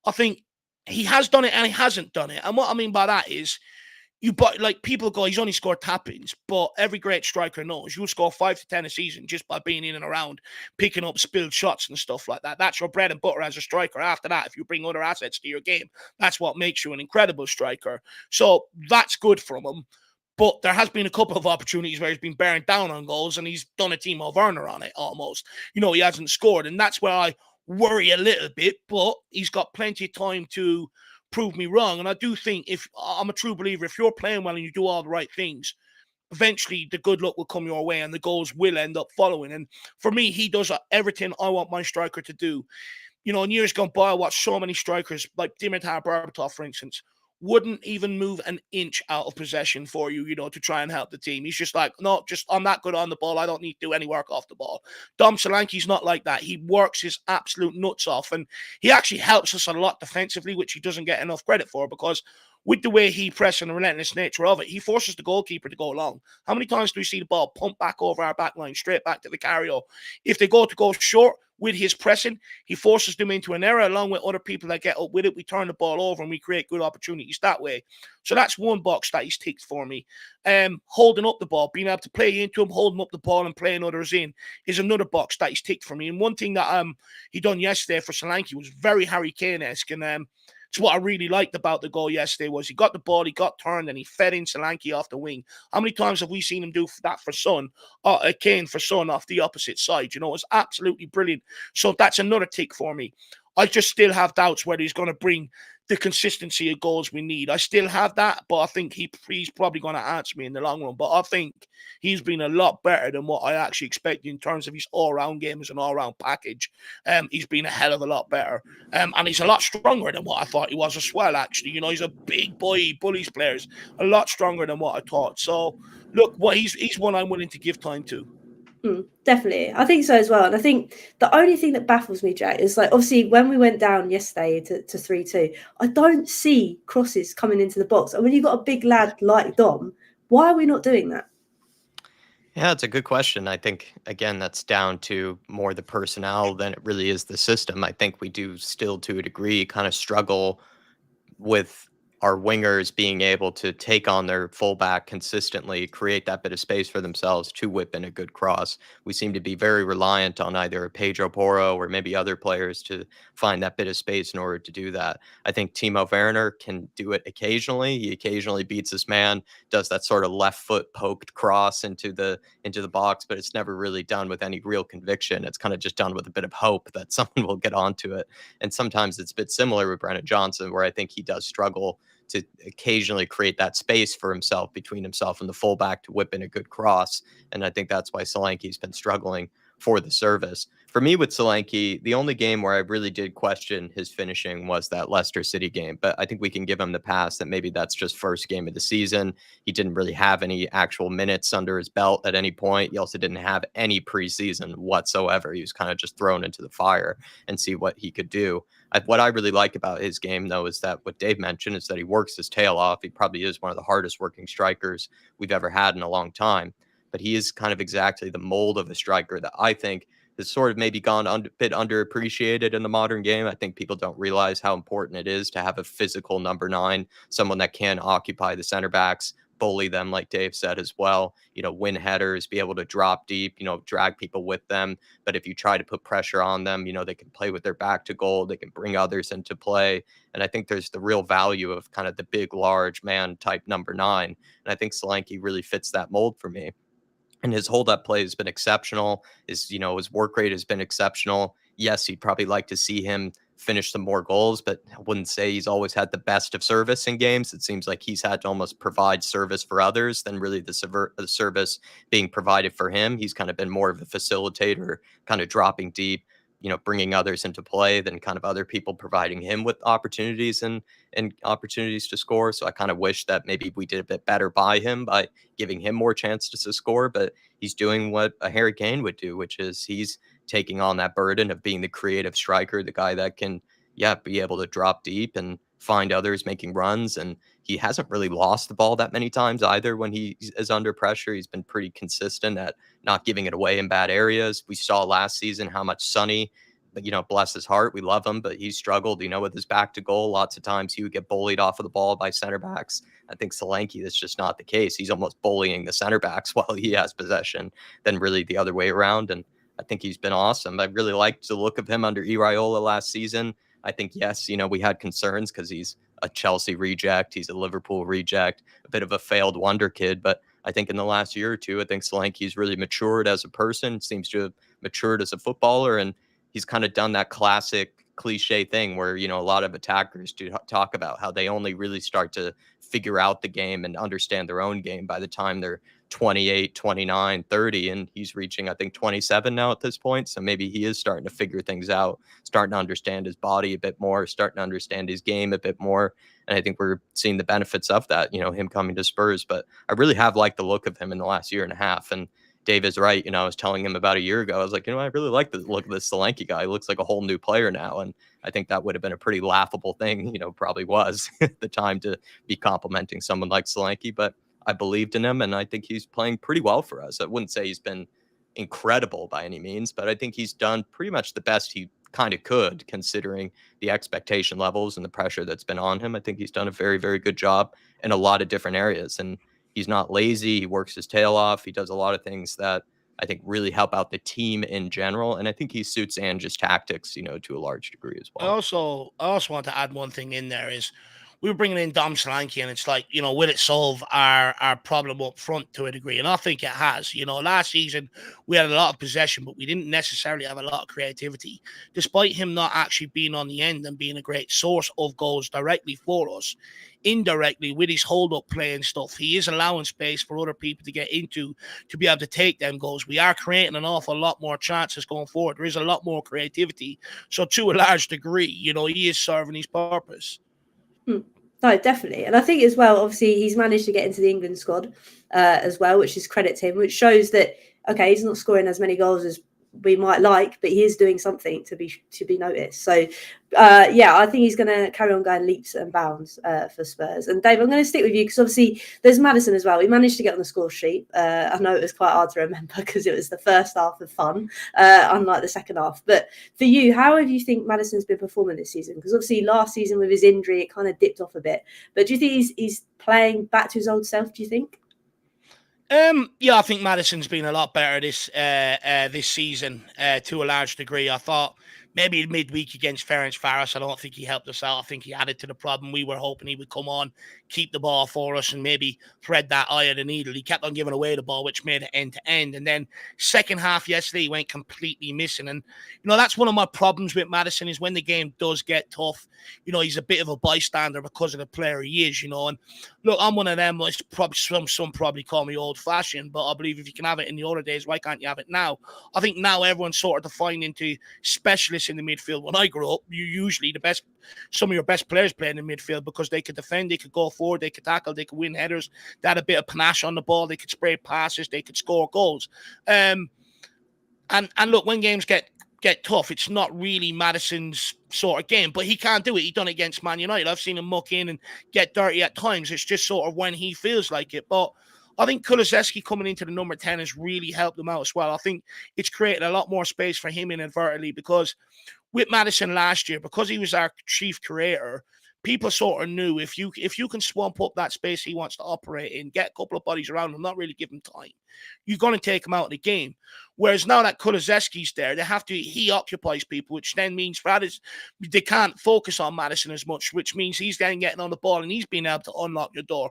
Speaker 4: I think he has done it and he hasn't done it. And what I mean by that is, people go, he's only scored tap-ins, but every great striker knows you'll score 5 to 10 a season just by being in and around, picking up spilled shots and stuff like that. That's your bread and butter as a striker. After that, if you bring other assets to your game, that's what makes you an incredible striker. So that's good from him. But there has been a couple of opportunities where he's been bearing down on goals and he's done a Timo Werner on it almost. He hasn't scored. And that's where I worry a little bit, but he's got plenty of time to prove me wrong. And I do think, if I'm a true believer, if you're playing well and you do all the right things, eventually the good luck will come your way and the goals will end up following. And for me, he does everything I want my striker to do. In years gone by, I watched so many strikers like Dimitar Berbatov, for instance, wouldn't even move an inch out of possession for you, to try and help the team. He's just like, no, I'm that good on the ball. I don't need to do any work off the ball. Dom Solanke's not like that. He works his absolute nuts off, and he actually helps us a lot defensively, which he doesn't get enough credit for, because with the way he presses and the relentless nature of it, he forces the goalkeeper to go long. How many times do we see the ball pump back over our back line, straight back to the carrier? If they go short with his pressing, he forces them into an error along with other people that get up with it. We turn the ball over and we create good opportunities that way. So that's one box that he's ticked for me. Holding up the ball, being able to play into him, holding up the ball and playing others in is another box that he's ticked for me. And one thing that he done yesterday for Solanke was very Harry Kane-esque, and it's what I really liked about the goal yesterday was he got the ball, he got turned, and he fed in Solanke off the wing. How many times have we seen him do that for Son, Kane for Son off the opposite side? You know, it's absolutely brilliant. So that's another tick for me. I just still have doubts whether he's going to bring the consistency of goals we need. I still have that, but I think he's probably going to answer me in the long run. But I think he's been a lot better than what I actually expected in terms of his all-round game as an all-round package. He's been a hell of a lot better. And he's a lot stronger than what I thought he was as well, actually. You know, he's a big boy, he bullies players. A lot stronger than what I thought. So, look, he's one I'm willing to give time to.
Speaker 2: Definitely. I think so as well. And I think the only thing that baffles me, Jack, is like, obviously, when we went down yesterday to 3-2, I don't see crosses coming into the box. And when you've got a big lad like Dom, why are we not doing that?
Speaker 3: Yeah, it's a good question. I think, again, that's down to more the personnel than it really is the system. I think we do still, to a degree, kind of struggle with our wingers being able to take on their fullback consistently, create that bit of space for themselves to whip in a good cross. We seem to be very reliant on either Pedro Porro or maybe other players to find that bit of space in order to do that. I think Timo Werner can do it occasionally. He occasionally beats his man, does that sort of left foot poked cross into the box, but it's never really done with any real conviction. It's kind of just done with a bit of hope that someone will get onto it. And sometimes it's a bit similar with Brennan Johnson, where I think he does struggle to occasionally create that space for himself between himself and the fullback to whip in a good cross. And I think that's why Solanke's been struggling for the service. For me with Solanke, the only game where I really did question his finishing was that Leicester City game. But I think we can give him the pass that maybe that's just first game of the season. He didn't really have any actual minutes under his belt at any point. He also didn't have any preseason whatsoever. He was kind of just thrown into the fire and see what he could do. What I really like about his game, though, is that what Dave mentioned is that he works his tail off. He probably is one of the hardest working strikers we've ever had in a long time. But he is kind of exactly the mold of a striker that I think has sort of maybe gone a bit underappreciated in the modern game. I think people don't realize how important it is to have a physical number 9, someone that can occupy the center backs, bully them, like Dave said as well, win headers, be able to drop deep, drag people with them. But if you try to put pressure on them, they can play with their back to goal. They can bring others into play. And I think there's the real value of kind of the big, large man type number 9. And I think Solanke really fits that mold for me. And his hold-up play has been exceptional. His work rate has been exceptional. Yes, you'd probably like to see him finish some more goals, but I wouldn't say he's always had the best of service in games. It seems like he's had to almost provide service for others than really the service being provided for him. He's kind of been more of a facilitator, kind of dropping deep, bringing others into play than kind of other people providing him with opportunities and opportunities to score. So I kind of wish that maybe we did a bit better by him by giving him more chances to score, but he's doing what a Harry Kane would do, which is he's taking on that burden of being the creative striker, the guy that can, be able to drop deep and find others making runs. And he hasn't really lost the ball that many times either when he is under pressure. He's been pretty consistent at not giving it away in bad areas. We saw last season how much Sonny, bless his heart, we love him, but he struggled, with his back to goal. Lots of times he would get bullied off of the ball by center backs. I think Solanke, that's just not the case. He's almost bullying the center backs while he has possession than really the other way around. And I think he's been awesome. I really liked the look of him under Iraola last season. I think, yes, we had concerns because he's a Chelsea reject. He's a Liverpool reject, a bit of a failed wonder kid. But I think in the last year or two, I think Solanke's really matured as a person, seems to have matured as a footballer. And he's kind of done that classic cliche thing where, a lot of attackers do talk about how they only really start to figure out the game and understand their own game by the time they're 28, 29, 30, and he's reaching, I think, 27 now at this point. So maybe he is starting to figure things out, starting to understand his body a bit more, starting to understand his game a bit more. And I think we're seeing the benefits of that, him coming to Spurs. But I really have liked the look of him in the last year and a half. And, Dave is right. I was telling him about a year ago, I was like, I really like the look of this Solanke guy. He looks like a whole new player now. And I think that would have been a pretty laughable thing, probably was at the time to be complimenting someone like Solanke. But I believed in him, and I think he's playing pretty well for us. I wouldn't say he's been incredible by any means, but I think he's done pretty much the best he kind of could, considering the expectation levels and the pressure that's been on him. I think he's done a very, very good job in a lot of different areas. And he's not lazy. He works his tail off. He does a lot of things that I think really help out the team in general. And I think he suits Ange's tactics, to a large degree as well.
Speaker 4: I also want to add one thing in there is we were bringing in Dom Solanke, and it's like, will it solve our problem up front to a degree? And I think it has. Last season we had a lot of possession, but we didn't necessarily have a lot of creativity. Despite him not actually being on the end and being a great source of goals directly for us, indirectly with his hold-up play and stuff, he is allowing space for other people to get into to be able to take them goals. We are creating an awful lot more chances going forward. There is a lot more creativity. So to a large degree, he is serving his purpose.
Speaker 2: No, definitely. And I think as well, obviously, he's managed to get into the England squad as well, which is credit to him, which shows that, okay, he's not scoring as many goals as we might like, but he is doing something to be noticed. So, I think he's going to carry on going leaps and bounds for Spurs. And Dave, I'm going to stick with you because obviously there's Madison as well. He managed to get on the score sheet. I know it was quite hard to remember because it was the first half of fun, unlike the second half. But for you, how have you think Madison's been performing this season? Because obviously last season with his injury, it kind of dipped off a bit. But do you think he's playing back to his old self, do you think?
Speaker 4: I think Madison's been a lot better this season to a large degree. I thought maybe midweek against Ferencváros, I don't think he helped us out. I think he added to the problem. We were hoping he would come on, keep the ball for us, and maybe thread that eye of the needle. He kept on giving away the ball, which made it end-to-end. And then second half yesterday, he went completely missing. And, that's one of my problems with Madison is when the game does get tough, he's a bit of a bystander because of the player he is, And look, I'm one of them. It's probably some probably call me old-fashioned, but I believe if you can have it in the older days, why can't you have it now? I think now everyone's sort of defined into specialists in the midfield. When I grew up, you usually some of your best players play in the midfield because they could defend, they could go forward, they could tackle, they could win headers, they had a bit of panache on the ball, they could spray passes, they could score goals. And look, when games get tough, it's not really Madison's sort of game, but he can't do it. He done it against Man United. I've seen him muck in and get dirty at times. It's just sort of when he feels like it. But I think Kulusevski coming into the number 10 has really helped him out as well. I think it's created a lot more space for him inadvertently because with Madison last year, because he was our chief creator, people sort of knew if you can swamp up that space he wants to operate in, get a couple of bodies around him, not really give him time, you're going to take him out of the game. Whereas now that Kulusevski's there, he occupies people, which then means they can't focus on Madison as much, which means he's then getting on the ball and he's being able to unlock your door.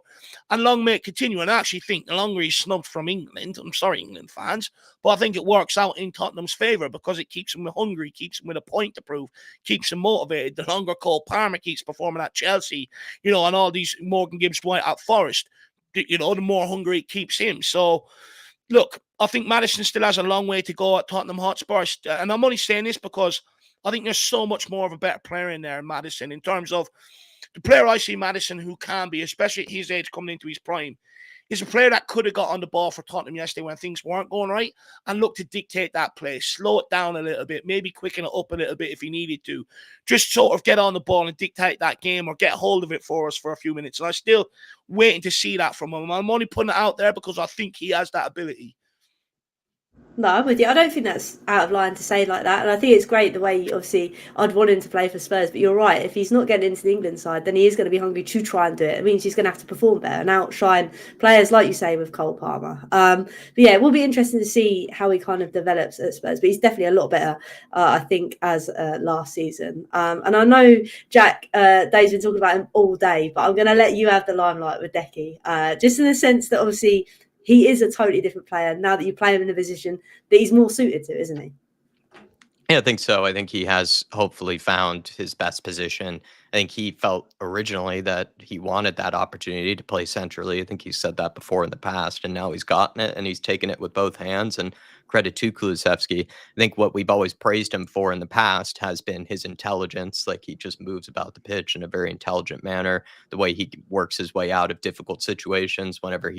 Speaker 4: And long may it continue. And I actually think the longer he's snubbed from England, I'm sorry, England fans, but I think it works out in Tottenham's favour because it keeps him hungry, keeps him with a point to prove, keeps him motivated. The longer Cole Palmer keeps performing at Chelsea, and all these Morgan Gibbs-White at Forest, the more hungry it keeps him. So, look, I think Madison still has a long way to go at Tottenham Hotspur. And I'm only saying this because I think there's so much more of a better player in there in Madison in terms of the player I see Madison who can be, especially at his age coming into his prime, is a player that could have got on the ball for Tottenham yesterday when things weren't going right and look to dictate that play, slow it down a little bit, maybe quicken it up a little bit if he needed to. Just sort of get on the ball and dictate that game or get hold of it for us for a few minutes. And I'm still waiting to see that from him. I'm only putting it out there because I think he has that ability.
Speaker 2: No, I'm with you. I don't think that's out of line to say like that. And I think it's great the way, obviously, I'd want him to play for Spurs. But you're right. If he's not getting into the England side, then he is going to be hungry to try and do it. It means he's going to have to perform better and outshine players, like you say, with Cole Palmer. But yeah, it will be interesting to see how he kind of develops at Spurs. But he's definitely a lot better, I think, as last season. And I know, Jack, Dave's been talking about him all day, but I'm going to let you have the limelight with Decky. Just in the sense that, obviously, he is a totally different player now that you play him in a position that he's more suited to, isn't he?
Speaker 3: Yeah, I think so. I think he has hopefully found his best position. I think he felt originally that he wanted that opportunity to play centrally. I think he said that before in the past, and now he's gotten it, and he's taken it with both hands. And credit to Kulusevski. I think what we've always praised him for in the past has been his intelligence. Like, he just moves about the pitch in a very intelligent manner. The way he works his way out of difficult situations whenever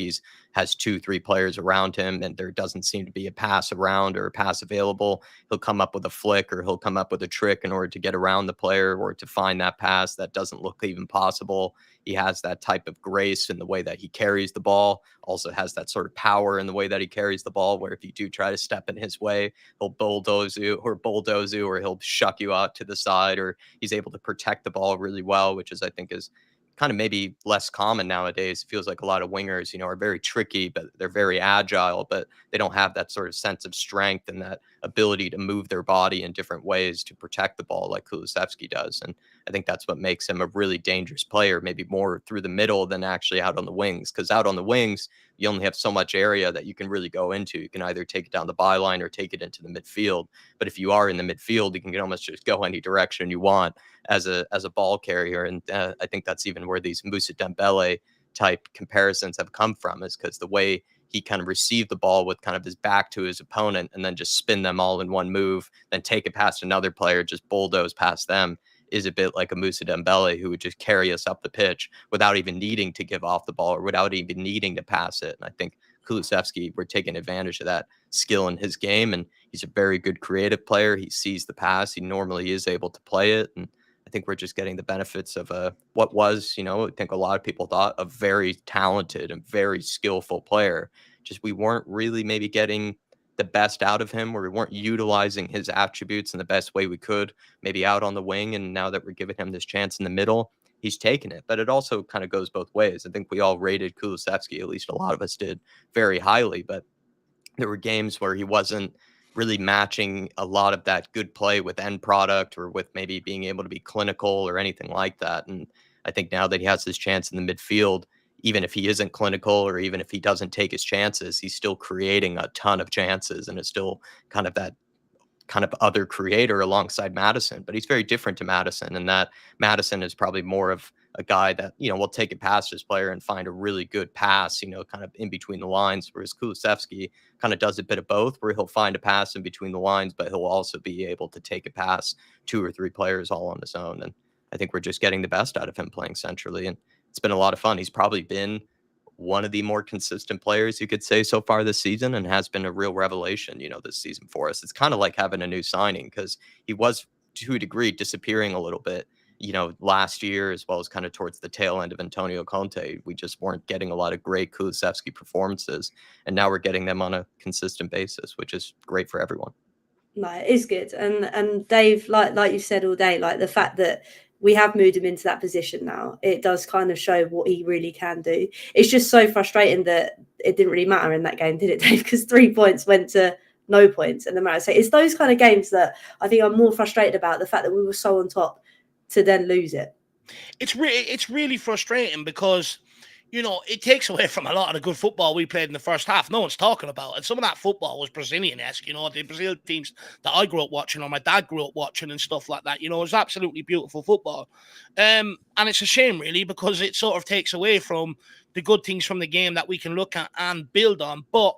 Speaker 3: has 2-3 players around him and there doesn't seem to be a pass around or a pass available, he'll come up with a flick or he'll come up with a trick in order to get around the player or to find that pass that doesn't look even possible. He has that type of grace in the way that he carries the ball, also has that sort of power in the way that he carries the ball, where if you do try to step in his way, he'll bulldoze you, or he'll shuck you out to the side, or he's able to protect the ball really well, which I think is kind of maybe less common nowadays. It feels like a lot of wingers, are very tricky, but they're very agile, but they don't have that sort of sense of strength and that ability to move their body in different ways to protect the ball like Kulusevski does. And I think that's what makes him a really dangerous player, maybe more through the middle than actually out on the wings. Because out on the wings, you only have so much area that you can really go into. You can either take it down the byline or take it into the midfield. But if you are in the midfield, you can almost just go any direction you want as a ball carrier. And I think that's even where these Moussa Dembele type comparisons have come from, is because the way he kind of received the ball with kind of his back to his opponent and then just spin them all in one move, then take it past another player, just bulldoze past them, is a bit like a Moussa Dembele who would just carry us up the pitch without even needing to give off the ball or without even needing to pass it. And I think Kulusevski, we're taking advantage of that skill in his game, and he's a very good creative player. He sees the pass. He normally is able to play it. And I think we're just getting the benefits of what was, I think a lot of people thought a very talented and very skillful player. Just we weren't really maybe getting the best out of him, or we weren't utilizing his attributes in the best way we could, maybe out on the wing. And now that we're giving him this chance in the middle, he's taken it. But it also kind of goes both ways. I think we all rated Kulusevski, at least a lot of us did, very highly, but there were games where he wasn't really matching a lot of that good play with end product or with maybe being able to be clinical or anything like that. And I think now that he has his chance in the midfield, even if he isn't clinical or even if he doesn't take his chances, he's still creating a ton of chances, and it's still kind of that kind of other creator alongside Madison. But he's very different to Madison, and that Madison is probably more of a guy that, will take it past his player and find a really good pass, kind of in between the lines, whereas Kulusevski kind of does a bit of both, where he'll find a pass in between the lines, but he'll also be able to take it past 2 or 3 players all on his own. And I think we're just getting the best out of him playing centrally, and it's been a lot of fun. He's probably been one of the more consistent players, you could say, so far this season, and has been a real revelation, this season for us. It's kind of like having a new signing, because he was, to a degree, disappearing a little bit, last year, as well as kind of towards the tail end of Antonio Conte. We just weren't getting a lot of great Kulusevski performances, and now we're getting them on a consistent basis, which is great for everyone.
Speaker 2: No, it is good. And Dave, like you said all day, like the fact that we have moved him into that position now, it does kind of show what he really can do. It's just so frustrating that it didn't really matter in that game, did it, Dave? Because 3 points went to no points in the matter. So it's those kind of games that I think I'm more frustrated about, the fact that we were so on top to then lose it.
Speaker 4: It's really frustrating because, it takes away from a lot of the good football we played in the first half. No one's talking about it. Some of that football was Brazilian-esque, the Brazil teams that I grew up watching or my dad grew up watching and stuff like that. It was absolutely beautiful football. And it's a shame, really, because it sort of takes away from the good things from the game that we can look at and build on. But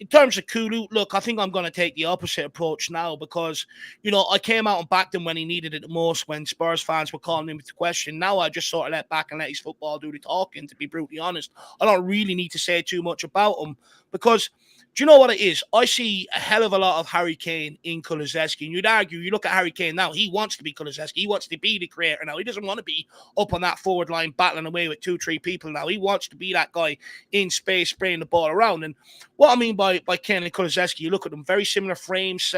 Speaker 4: in terms of Kulu, look, I think I'm going to take the opposite approach now because, I came out and backed him when he needed it the most, when Spurs fans were calling him into question. Now I just sort of let back and let his football do the talking, to be brutally honest. I don't really need to say too much about him because, do you know what it is? I see a hell of a lot of Harry Kane in Kulusevski. And you'd argue, you look at Harry Kane now, he wants to be Kulusevski. He wants to be the creator now. He doesn't want to be up on that forward line battling away with 2-3 people now. He wants to be that guy in space, spraying the ball around. And what I mean by Kane and Kulusevski, you look at them, very similar frames,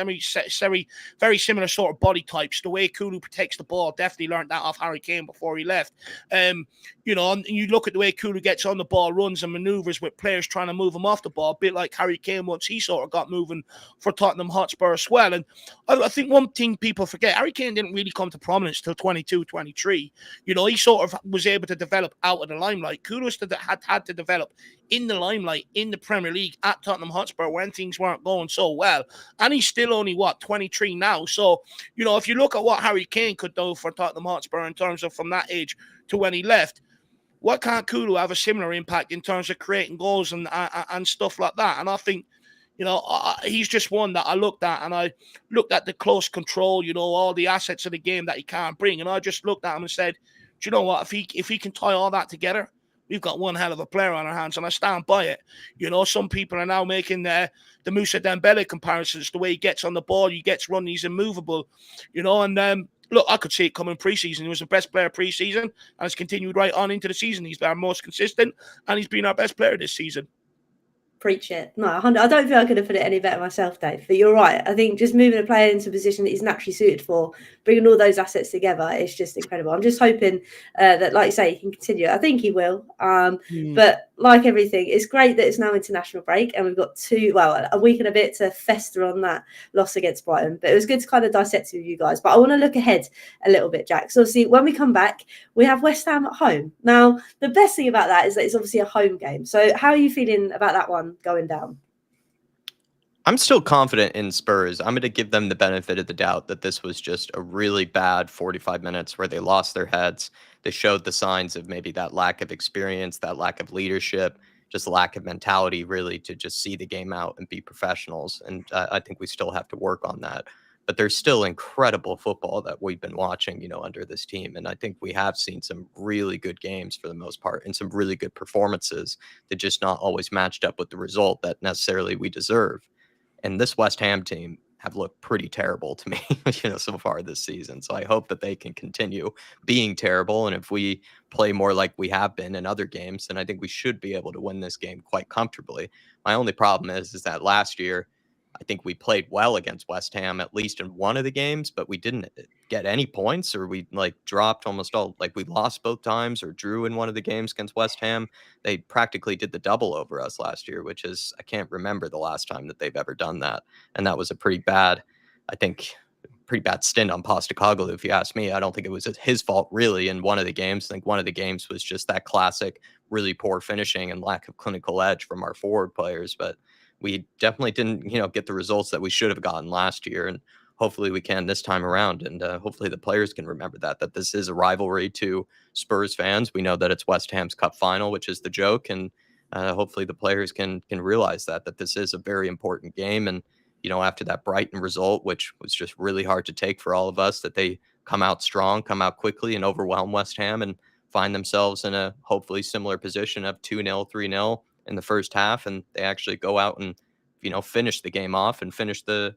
Speaker 4: very similar sort of body types. The way Kulu protects the ball, definitely learned that off Harry Kane before he left. And you look at the way Kulu gets on the ball, runs and maneuvers with players trying to move him off the ball, a bit like Harry Kane once he sort of got moving for Tottenham Hotspur as well. And I think one thing people forget, Harry Kane didn't really come to prominence till 22, 23. He sort of was able to develop out of the limelight. Kulu had to develop in the limelight in the Premier League at Tottenham Hotspur when things weren't going so well. And he's still only, 23 now. So, if you look at what Harry Kane could do for Tottenham Hotspur in terms of from that age to when he left, what can't Kulu have a similar impact in terms of creating goals and stuff like that? And I think, He's just one that I looked at, and I looked at the close control, all the assets of the game that he can't bring. And I just looked at him and said, do you know what? If he can tie all that together, we've got one hell of a player on our hands, and I stand by it. Some people are now making the Moussa Dembele comparisons, the way he gets on the ball, he gets run, he's immovable, and look, I could see it coming pre-season. He was the best player pre-season, and it's continued right on into the season. He's our most consistent, and he's been our best player this season.
Speaker 2: Preach it. No, I don't think I could have put it any better myself, Dave. But you're right. I think just moving a player into a position that he's naturally suited for, bringing all those assets together, is just incredible. I'm just hoping that, like you say, he can continue. I think he will. But like everything, it's great that it's now international break and we've got a week and a bit to fester on that loss against Brighton. But it was good to kind of dissect it with you guys. But I want to look ahead a little bit, Jack. So obviously, when we come back, we have West Ham at home. Now, the best thing about that is that it's obviously a home game. So how are you feeling about that one going down?
Speaker 3: I'm still confident in Spurs. I'm going to give them the benefit of the doubt that this was just a really bad 45 minutes where they lost their heads. They showed the signs of maybe that lack of experience, that lack of leadership, just lack of mentality, really, to just see the game out and be professionals. And I think we still have to work on that. But there's still incredible football that we've been watching, under this team. And I think we have seen some really good games for the most part and some really good performances that just not always matched up with the result that necessarily we deserve. And this West Ham team have looked pretty terrible to me, so far this season. So I hope that they can continue being terrible. And if we play more like we have been in other games, then I think we should be able to win this game quite comfortably. My only problem is that last year, I think we played well against West Ham, at least in one of the games, but we didn't get any points, or we dropped almost all, we lost both times or drew in one of the games against West Ham. They practically did the double over us last year, which is, I can't remember the last time that they've ever done that. And that was a pretty bad stint on Postecoglou, if you ask me. I don't think it was his fault really in one of the games. I think one of the games was just that classic, really poor finishing and lack of clinical edge from our forward players. But we definitely didn't, get the results that we should have gotten last year. And hopefully we can this time around. And hopefully the players can remember that this is a rivalry to Spurs fans. We know that it's West Ham's Cup final, which is the joke. And hopefully the players can realize that this is a very important game. And, after that Brighton result, which was just really hard to take for all of us, that they come out strong, come out quickly and overwhelm West Ham and find themselves in a hopefully similar position of 2-0, 3-0 in the first half, and they actually go out and finish the game off and finish the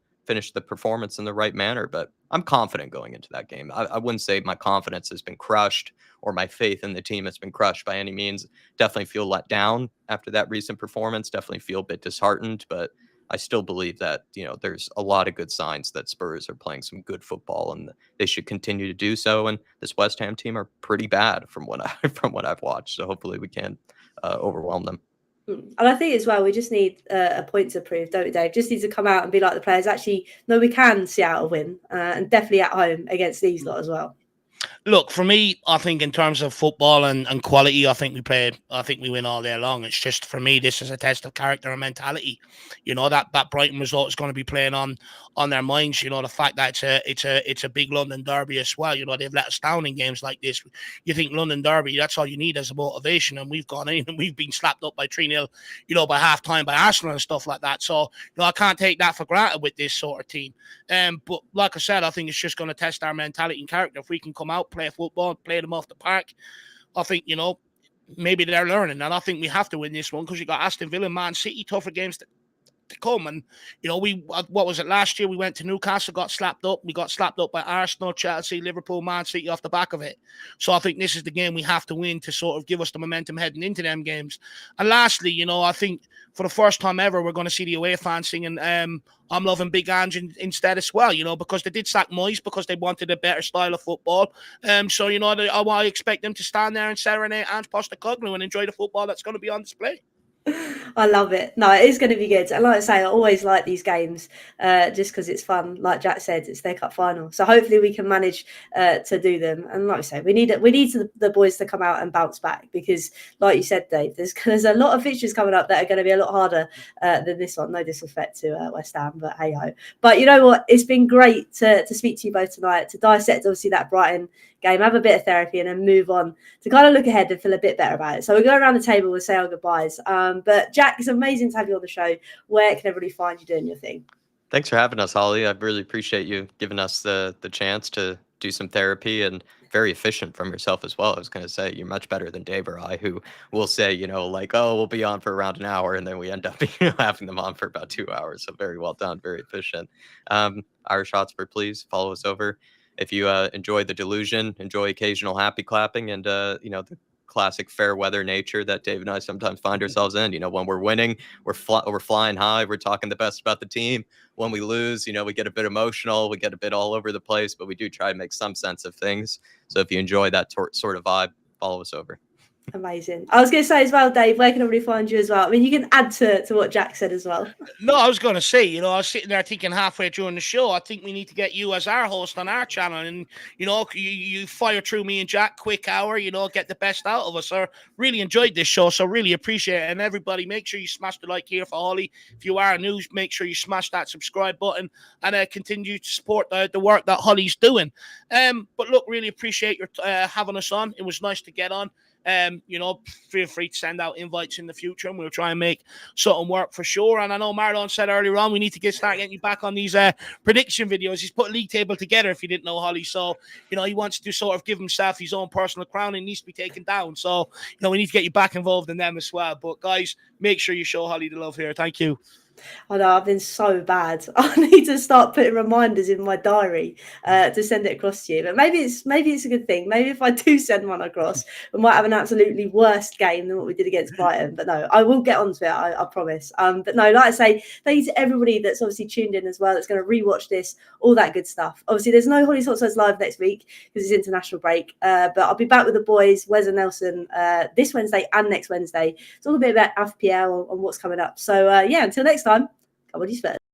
Speaker 3: performance in the right manner. But I'm confident going into that game. I wouldn't say my confidence has been crushed or my faith in the team has been crushed by any means. Definitely feel let down after that recent performance. Definitely feel a bit disheartened, but I still believe that there's a lot of good signs that Spurs are playing some good football, and they should continue to do so. And this West Ham team are pretty bad from what I've watched. So hopefully we can overwhelm them.
Speaker 2: And I think as well, we just need a point to prove, don't we, Dave? Just need to come out and be like the players. Actually, no, we can see out a win, and definitely at home against these lot as well.
Speaker 4: Look, for me, I think in terms of football and quality, I think we win all day long. It's just, for me, this is a test of character and mentality. That Brighton result is going to be playing on their minds. The fact that it's a big London derby as well. They've let us down in games like this. You think London derby, that's all you need as a motivation. And we've gone in and we've been slapped up by 3-0, by half time by Arsenal and stuff like that. So, I can't take that for granted with this sort of team. But like I said, I think it's just going to test our mentality and character. If we can come out, play football, play them off the park, I think, maybe they're learning. And I think we have to win this one because you got Aston Villa, Man City, tougher games to come. And, what was it last year? We went to Newcastle, got slapped up. We got slapped up by Arsenal, Chelsea, Liverpool, Man City off the back of it. So I think this is the game we have to win to sort of give us the momentum heading into them games. And lastly, I think for the first time ever, we're going to see the away fans singing I'm loving Big Ange instead as well, because they did sack Moyes because they wanted a better style of football. So, I expect them to stand there and serenade Ange Postecoglou and enjoy the football that's going to be on display.
Speaker 2: I love it. No, it is going to be good. And like I say, I always like these games just because it's fun. Like Jack said, it's their cup final. So hopefully we can manage to do them. And like I say, we need the boys to come out and bounce back because, like you said, Dave, there's a lot of fixtures coming up that are going to be a lot harder than this one. No disrespect to West Ham, but hey-ho. But you know what? It's been great to speak to you both tonight, to dissect, obviously, that Brighton game, have a bit of therapy, and then move on to kind of look ahead and feel a bit better about it. So we'll go around the table, we'll say our goodbyes. But Jack, it's amazing to have you on the show. Where can everybody find you doing your thing?
Speaker 3: Thanks for having us, Holly. I really appreciate you giving us the chance to do some therapy, and very efficient from yourself as well. I was going to say, you're much better than Dave or I, who will say, like, oh, we'll be on for around an hour, and then we end up having them on for about 2 hours. So very well done, very efficient. Irish Hotspur, please follow us over. If you enjoy the delusion, enjoy occasional happy clapping, and the classic fair weather nature that Dave and I sometimes find ourselves in. When we're winning, we're flying high. We're talking the best about the team. When we lose, we get a bit emotional. We get a bit all over the place, but we do try to make some sense of things. So if you enjoy that sort of vibe, follow us over.
Speaker 2: Amazing. I was going to say as well, Dave, where can everybody find you as well? I mean, you can add to what Jack said as well.
Speaker 4: No, I was going to say, I was sitting there thinking halfway during the show, I think we need to get you as our host on our channel. And, you fire through me and Jack, quick hour, get the best out of us. I really enjoyed this show, so really appreciate it. And everybody, make sure you smash the like here for Holly. If you are new, make sure you smash that subscribe button and continue to support the work that Holly's doing. But look, really appreciate your having us on. It was nice to get on. Feel free to send out invites in the future, and we'll try and make something work for sure. And I know Marlon said earlier on, we need to start getting you back on these prediction videos. He's put a league table together, if you didn't know, Holly. So, he wants to sort of give himself his own personal crown and needs to be taken down. So, we need to get you back involved in them as well. But guys, make sure you show Holly the love here. Thank you.
Speaker 2: I know, I've been so bad. I need to start putting reminders in my diary to send it across to you. But maybe it's a good thing. Maybe if I do send one across, we might have an absolutely worst game than what we did against Brighton. But no, I will get onto it, I promise. But no, like I say, thank you to everybody that's obviously tuned in as well, that's going to rewatch this, all that good stuff. Obviously, there's no Hollie Hotspurs live next week because it's international break. But I'll be back with the boys, Wes and Nelson, this Wednesday and next Wednesday. Talk a bit about FPL and what's coming up. So yeah, until next time. What do you expect?